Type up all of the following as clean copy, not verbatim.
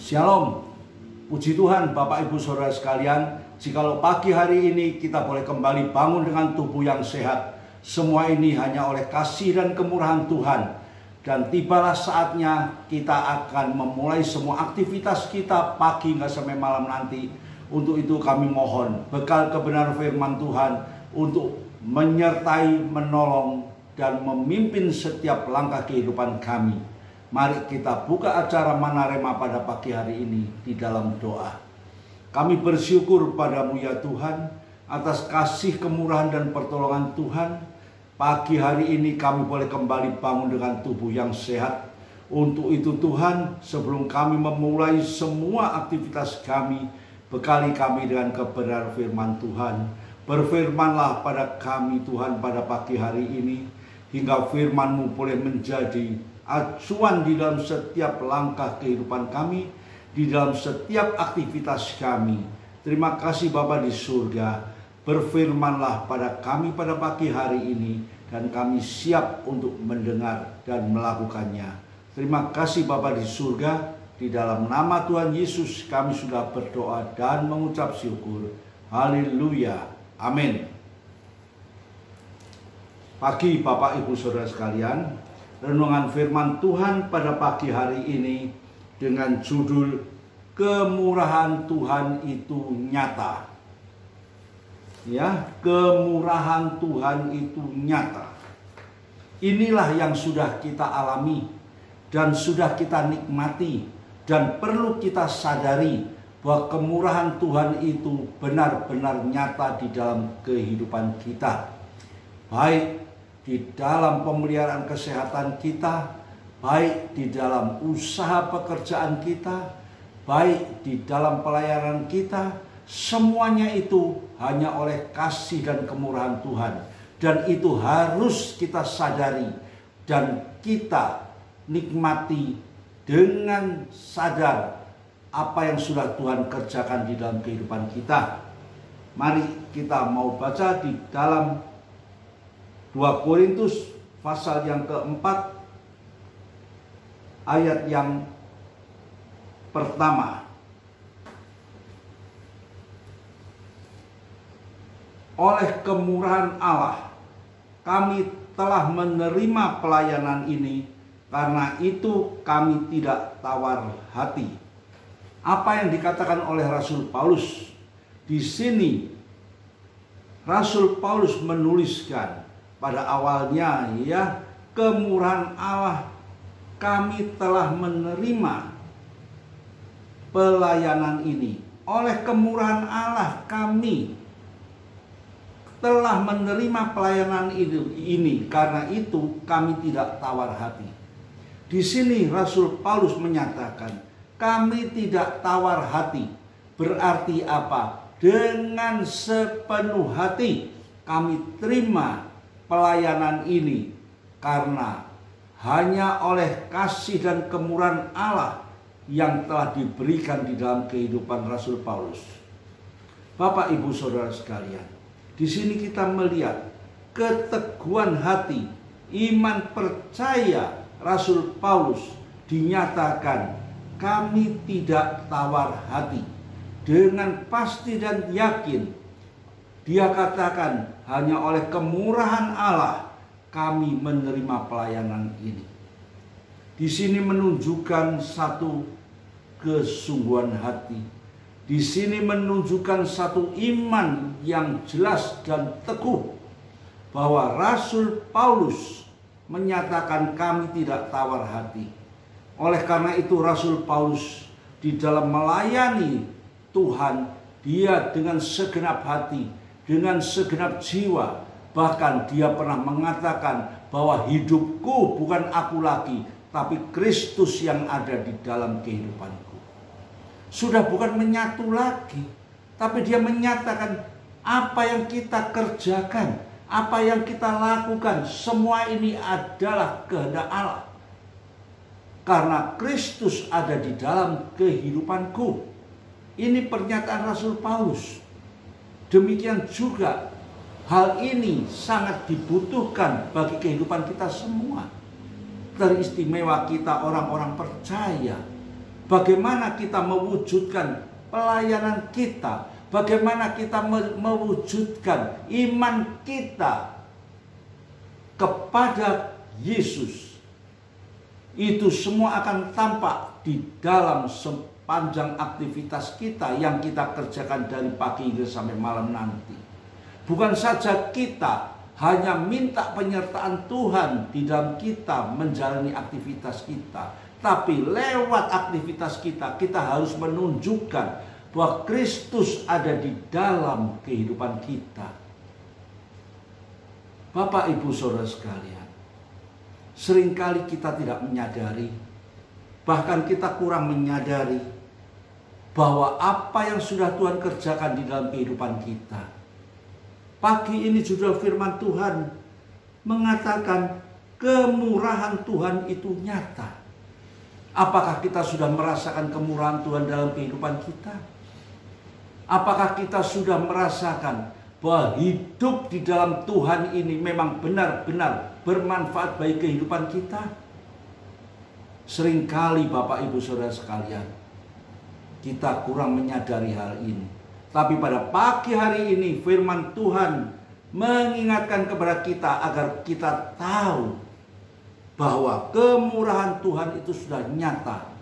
Shalom, puji Tuhan Bapak Ibu Saudara sekalian. Jikalau pagi hari ini kita boleh kembali bangun dengan tubuh yang sehat, semua ini hanya oleh kasih dan kemurahan Tuhan. Dan tibalah saatnya kita akan memulai semua aktivitas kita pagi hingga sampai malam nanti. Untuk itu kami mohon bekal kebenaran firman Tuhan untuk menyertai, menolong, dan memimpin setiap langkah kehidupan kami. Mari kita buka acara Manarema pada pagi hari ini di dalam doa. Kami bersyukur padamu ya Tuhan atas kasih, kemurahan, dan pertolongan Tuhan. Pagi hari ini kami boleh kembali bangun dengan tubuh yang sehat. Untuk itu Tuhan, sebelum kami memulai semua aktivitas kami, bekali kami dengan kebenaran firman Tuhan. Berfirmanlah pada kami Tuhan pada pagi hari ini, hingga firman-Mu boleh menjadi acuan di dalam setiap langkah kehidupan kami, di dalam setiap aktivitas kami. Terima kasih Bapa di surga, berfirmanlah pada kami pada pagi hari ini, dan kami siap untuk mendengar dan melakukannya. Terima kasih Bapa di surga, di dalam nama Tuhan Yesus kami sudah berdoa dan mengucap syukur. Haleluya, amin. Pagi Bapak Ibu Saudara sekalian, renungan firman Tuhan pada pagi hari ini dengan judul Kemurahan Tuhan itu nyata. Ya, kemurahan Tuhan itu nyata. Inilah yang sudah kita alami dan sudah kita nikmati, dan perlu kita sadari bahwa kemurahan Tuhan itu benar-benar nyata di dalam kehidupan kita. Baik di dalam pemeliharaan kesehatan kita, baik di dalam usaha pekerjaan kita, baik di dalam pelayanan kita, semuanya itu hanya oleh kasih dan kemurahan Tuhan. Dan itu harus kita sadari dan kita nikmati dengan sadar apa yang sudah Tuhan kerjakan di dalam kehidupan kita. Mari kita mau baca di dalam 2 Korintus pasal yang keempat ayat yang pertama. Oleh kemurahan Allah kami telah menerima pelayanan ini, karena itu kami tidak tawar hati. Apa yang dikatakan oleh Rasul Paulus di sini? Rasul Paulus menuliskan pada awalnya, ya, kemurahan Allah kami telah menerima pelayanan ini. Oleh kemurahan Allah kami telah menerima pelayanan ini, karena itu kami tidak tawar hati. Di sini Rasul Paulus menyatakan kami tidak tawar hati. Berarti apa? Dengan sepenuh hati kami terima pelayanan ini, karena hanya oleh kasih dan kemurahan Allah yang telah diberikan di dalam kehidupan Rasul Paulus. Bapak Ibu Saudara sekalian, di sini kita melihat keteguhan hati, iman percaya Rasul Paulus dinyatakan kami tidak tawar hati. Dengan pasti dan yakin dia katakan hanya oleh kemurahan Allah kami menerima pelayanan ini. Di sini menunjukkan satu kesungguhan hati. Di sini menunjukkan satu iman yang jelas dan teguh bahwa Rasul Paulus menyatakan kami tidak tawar hati. Oleh karena itu Rasul Paulus di dalam melayani Tuhan, dia dengan segenap hati, dengan segenap jiwa. Bahkan dia pernah mengatakan bahwa hidupku bukan aku lagi, tapi Kristus yang ada di dalam kehidupanku. Sudah bukan menyatu lagi, tapi dia menyatakan apa yang kita kerjakan, apa yang kita lakukan, semua ini adalah kehendak Allah. Karena Kristus ada di dalam kehidupanku. Ini pernyataan Rasul Paulus. Demikian juga hal ini sangat dibutuhkan bagi kehidupan kita semua. Teristimewa kita orang-orang percaya Bagaimana kita mewujudkan pelayanan kita, bagaimana kita mewujudkan iman kita kepada Yesus. Itu semua akan tampak di dalam sepanjang aktivitas kita yang kita kerjakan dari pagi hingga sampai malam nanti. Bukan saja kita hanya minta penyertaan Tuhan di dalam kita menjalani aktivitas kita, tapi lewat aktivitas kita, kita harus menunjukkan bahwa Kristus ada di dalam kehidupan kita. Bapak, Ibu, Saudara sekalian, seringkali kita tidak menyadari, bahkan kita kurang menyadari bahwa apa yang sudah Tuhan kerjakan di dalam kehidupan kita. Pagi ini judul firman Tuhan mengatakan kemurahan Tuhan itu nyata. Apakah kita sudah merasakan kemurahan Tuhan dalam kehidupan kita? Apakah kita sudah merasakan bahwa hidup di dalam Tuhan ini memang benar-benar bermanfaat bagi kehidupan kita? Seringkali Bapak, Ibu, Saudara sekalian, kita kurang menyadari hal ini. Tapi pada pagi hari ini firman Tuhan mengingatkan kepada kita agar kita tahu bahwa kemurahan Tuhan itu sudah nyata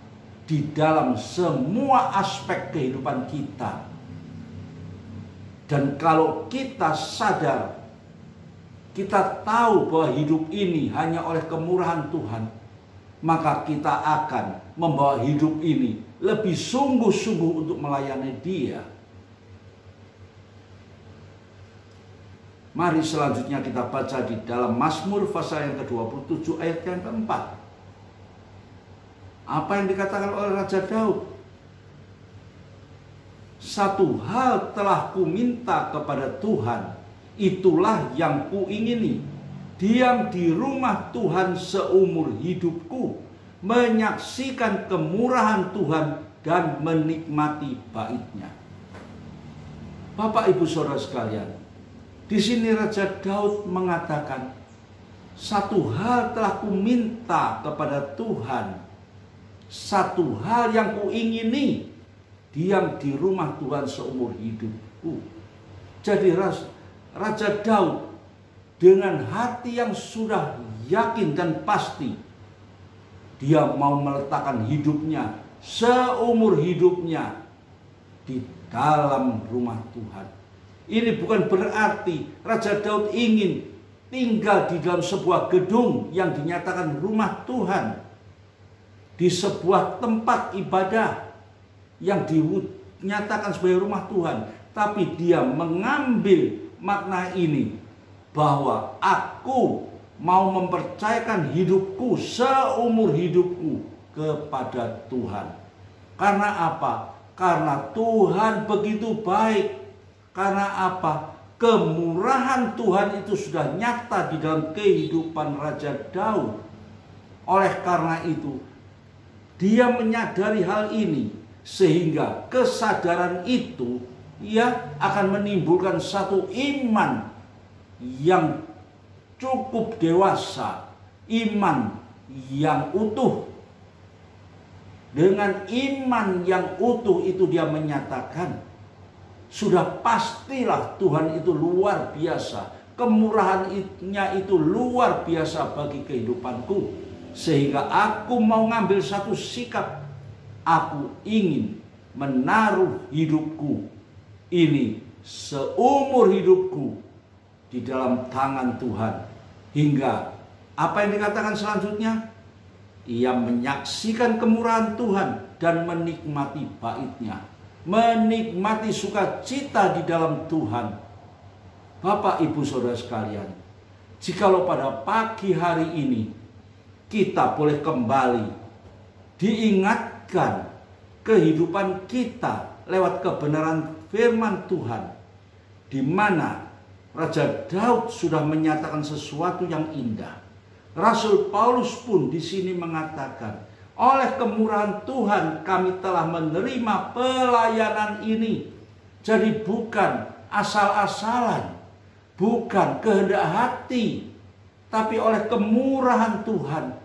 di dalam semua aspek kehidupan kita. Dan kalau kita sadar, kita tahu bahwa hidup ini hanya oleh kemurahan Tuhan, maka kita akan membawa hidup ini lebih sungguh-sungguh untuk melayani Dia. Mari selanjutnya kita baca di dalam Mazmur pasal yang ke-27 ayat yang keempat. Apa yang dikatakan oleh Raja Daud? Satu hal telah kuminta kepada Tuhan, itulah yang kuingini, diam di rumah Tuhan seumur hidupku, menyaksikan kemurahan Tuhan dan menikmati bait-Nya. Bapak, Ibu, Saudara sekalian, di sini Raja Daud mengatakan, satu hal telah kuminta kepada Tuhan, satu hal yang kuingini, diam di rumah Tuhan seumur hidupku. Jadi Raja Daud dengan hati yang sudah yakin dan pasti, dia mau meletakkan hidupnya seumur hidupnya di dalam rumah Tuhan. Ini bukan berarti Raja Daud ingin tinggal di dalam sebuah gedung yang dinyatakan rumah Tuhan, di sebuah tempat ibadah yang dinyatakan sebagai rumah Tuhan. Tapi dia mengambil makna ini, bahwa aku mau mempercayakan hidupku seumur hidupku kepada Tuhan. Karena apa? Karena Tuhan begitu baik. Karena apa? Kemurahan Tuhan itu sudah nyata di dalam kehidupan Raja Daud. Oleh karena itu, dia menyadari hal ini, sehingga kesadaran itu akan menimbulkan satu iman yang cukup dewasa, iman yang utuh. Dengan iman yang utuh itu dia menyatakan, sudah pastilah Tuhan itu luar biasa, kemurahan-Nya itu luar biasa bagi kehidupanku, sehingga aku mau ngambil satu sikap. Aku ingin menaruh hidupku ini seumur hidupku di dalam tangan Tuhan. Hingga apa yang dikatakan selanjutnya? Ia menyaksikan kemurahan Tuhan dan menikmati bait-Nya. Menikmati sukacita di dalam Tuhan. Bapak, Ibu, Saudara sekalian, jikalau pada pagi hari ini kita boleh kembali diingatkan kehidupan kita lewat kebenaran firman Tuhan, di mana Raja Daud sudah menyatakan sesuatu yang indah. Rasul Paulus pun di sini mengatakan, oleh kemurahan Tuhan kami telah menerima pelayanan ini. Jadi bukan asal-asalan, bukan kehendak hati, tapi oleh kemurahan Tuhan,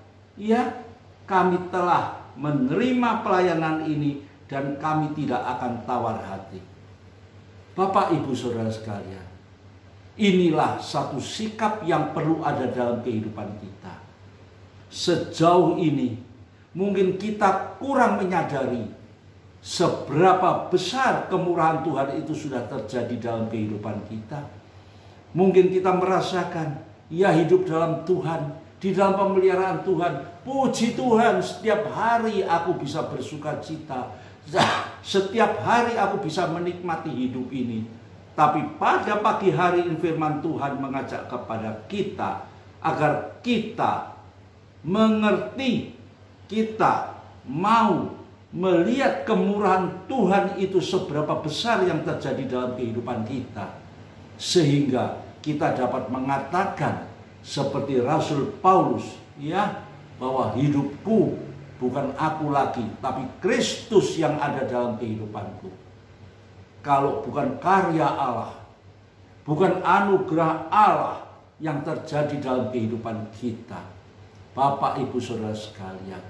kami telah menerima pelayanan ini dan kami tidak akan tawar hati. Bapak, Ibu, Saudara sekalian, inilah satu sikap yang perlu ada dalam kehidupan kita. Sejauh ini mungkin kita kurang menyadari seberapa besar kemurahan Tuhan itu sudah terjadi dalam kehidupan kita. Mungkin kita merasakan, ya hidup dalam Tuhan, di dalam pemeliharaan Tuhan. Puji Tuhan, setiap hari aku bisa bersuka cita. Setiap hari aku bisa menikmati hidup ini. Tapi pada pagi hari firman Tuhan mengajak kepada kita agar kita mengerti, kita mau melihat kemurahan Tuhan itu seberapa besar yang terjadi dalam kehidupan kita, sehingga kita dapat mengatakan seperti Rasul Paulus, ya, bahwa hidupku bukan aku lagi, tapi Kristus yang ada dalam kehidupanku. Kalau bukan karya Allah, bukan anugerah Allah yang terjadi dalam kehidupan kita, Bapak, Ibu, Saudara sekalian,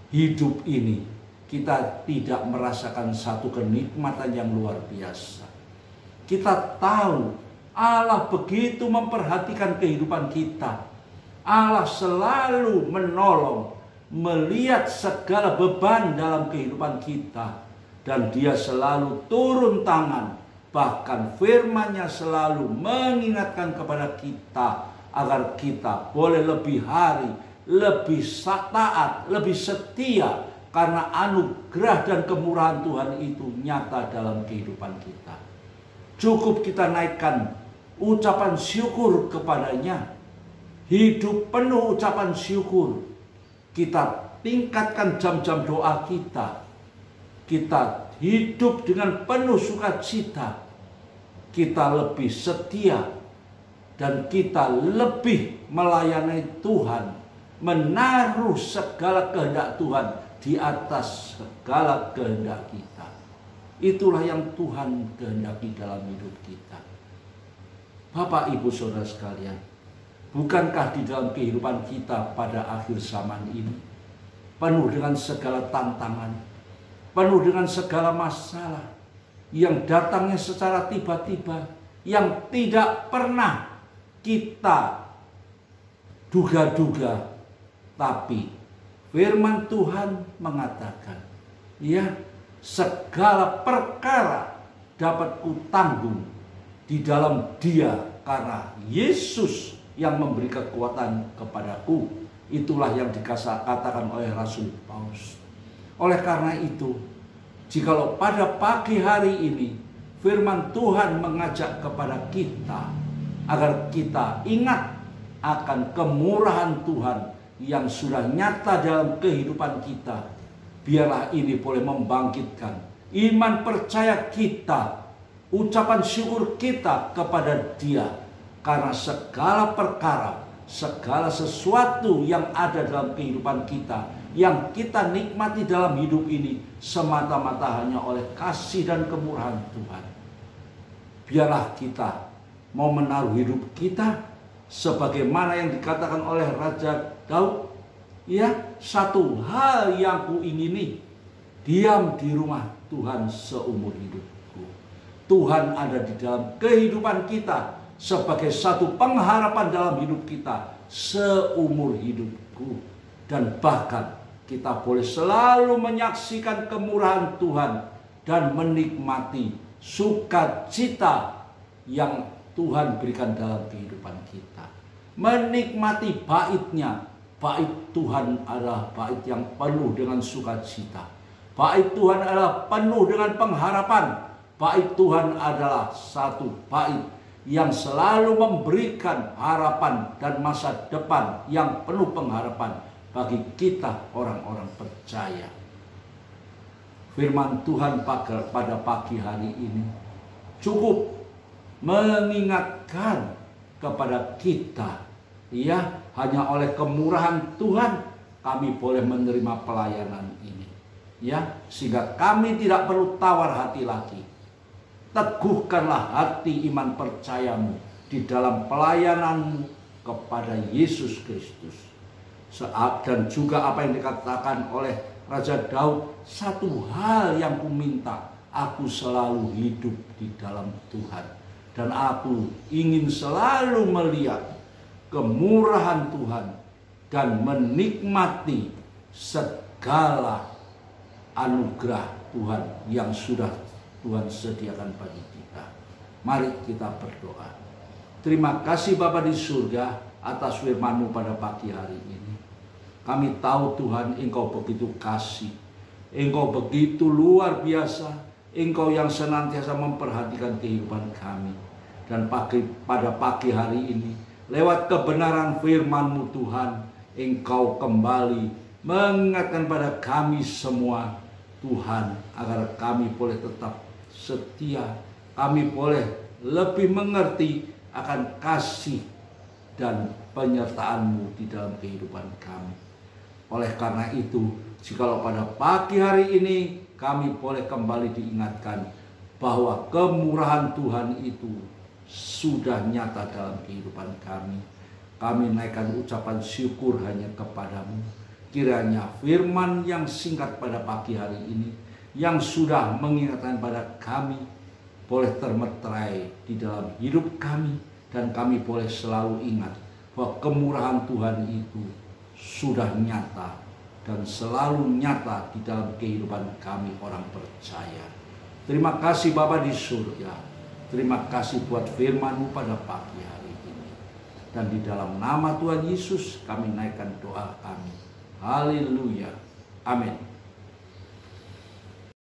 hidup ini kita tidak merasakan satu kenikmatan yang luar biasa. Kita tahu Allah begitu memperhatikan kehidupan kita. Allah selalu menolong, melihat segala beban dalam kehidupan kita. Dan Dia selalu turun tangan. Bahkan firman-Nya selalu mengingatkan kepada kita agar kita boleh lebih hari, lebih taat, lebih setia. Karena anugerah dan kemurahan Tuhan itu nyata dalam kehidupan kita. Cukup kita naikkan ucapan syukur kepadanya. Hidup penuh ucapan syukur. Kita tingkatkan jam-jam doa kita. Kita hidup dengan penuh sukacita. Kita lebih setia. Dan kita lebih melayani Tuhan. Menaruh segala kehendak Tuhan di atas segala kehendak kita. Itulah yang Tuhan kehendaki dalam hidup kita. Bapak, Ibu, Saudara sekalian, bukankah di dalam kehidupan kita pada akhir zaman ini penuh dengan segala tantangan, penuh dengan segala masalah yang datangnya secara tiba-tiba, yang tidak pernah kita duga-duga, tapi firman Tuhan mengatakan, ya, segala perkara dapat kutanggung di dalam Dia, karena Yesus yang memberi kekuatan kepadaku. Itulah yang dikatakan oleh Rasul Paulus. Oleh karena itu, jikalau pada pagi hari ini firman Tuhan mengajak kepada kita agar kita ingat akan kemurahan Tuhan yang sudah nyata dalam kehidupan kita, biarlah ini boleh membangkitkan iman percaya kita, ucapan syukur kita kepada Dia, karena segala perkara, segala sesuatu yang ada dalam kehidupan kita, yang kita nikmati dalam hidup ini, semata-mata hanya oleh kasih dan kemurahan Tuhan. Biarlah kita mau menaruh hidup kita sebagaimana yang dikatakan oleh Raja Daud, ya, satu hal yang kuingini, diam di rumah Tuhan seumur hidupku. Tuhan ada di dalam kehidupan kita sebagai satu pengharapan dalam hidup kita seumur hidupku. Dan bahkan kita boleh selalu menyaksikan kemurahan Tuhan dan menikmati sukacita yang Tuhan berikan dalam kehidupan kita. Menikmati bait-Nya. Bait Tuhan adalah bait yang penuh dengan sukacita. Bait Tuhan adalah penuh dengan pengharapan. Bait Tuhan adalah satu bait yang selalu memberikan harapan dan masa depan yang penuh pengharapan bagi kita orang-orang percaya. Firman Tuhan pada pagi hari ini cukup mengingatkan kepada kita, ya, hanya oleh kemurahan Tuhan kami boleh menerima pelayanan ini, ya, sehingga kami tidak perlu tawar hati lagi. Teguhkanlah hati iman percayamu di dalam pelayananmu kepada Yesus Kristus. Dan juga apa yang dikatakan oleh Raja Daud, satu hal yang kuminta, aku selalu hidup di dalam Tuhan. Dan aku ingin selalu melihat kemurahan Tuhan dan menikmati segala anugerah Tuhan yang sudah Tuhan sediakan bagi kita. Mari kita berdoa. Terima kasih Bapa di surga atas firman-Mu pada pagi hari ini. Kami tahu Tuhan, Engkau begitu kasih, Engkau begitu luar biasa, Engkau yang senantiasa memperhatikan kehidupan kami. Dan pada pagi hari ini, lewat kebenaran firman-Mu Tuhan, Engkau kembali mengingatkan pada kami semua, Tuhan, agar kami boleh tetap setia, kami boleh lebih mengerti akan kasih dan penyertaan-Mu di dalam kehidupan kami. Oleh karena itu, jikalau pada pagi hari ini kami boleh kembali diingatkan bahwa kemurahan Tuhan itu sudah nyata dalam kehidupan kami, kami naikkan ucapan syukur hanya kepadamu. Kiranya firman yang singkat pada pagi hari ini, yang sudah mengingatkan pada kami, boleh termeterai di dalam hidup kami, dan kami boleh selalu ingat bahwa kemurahan Tuhan itu sudah nyata dan selalu nyata di dalam kehidupan kami orang percaya. Terima kasih Bapa di surga. Terima kasih buat firman-Mu pada pagi hari ini. Dan di dalam nama Tuhan Yesus kami naikkan doa kami. Haleluya. Amin.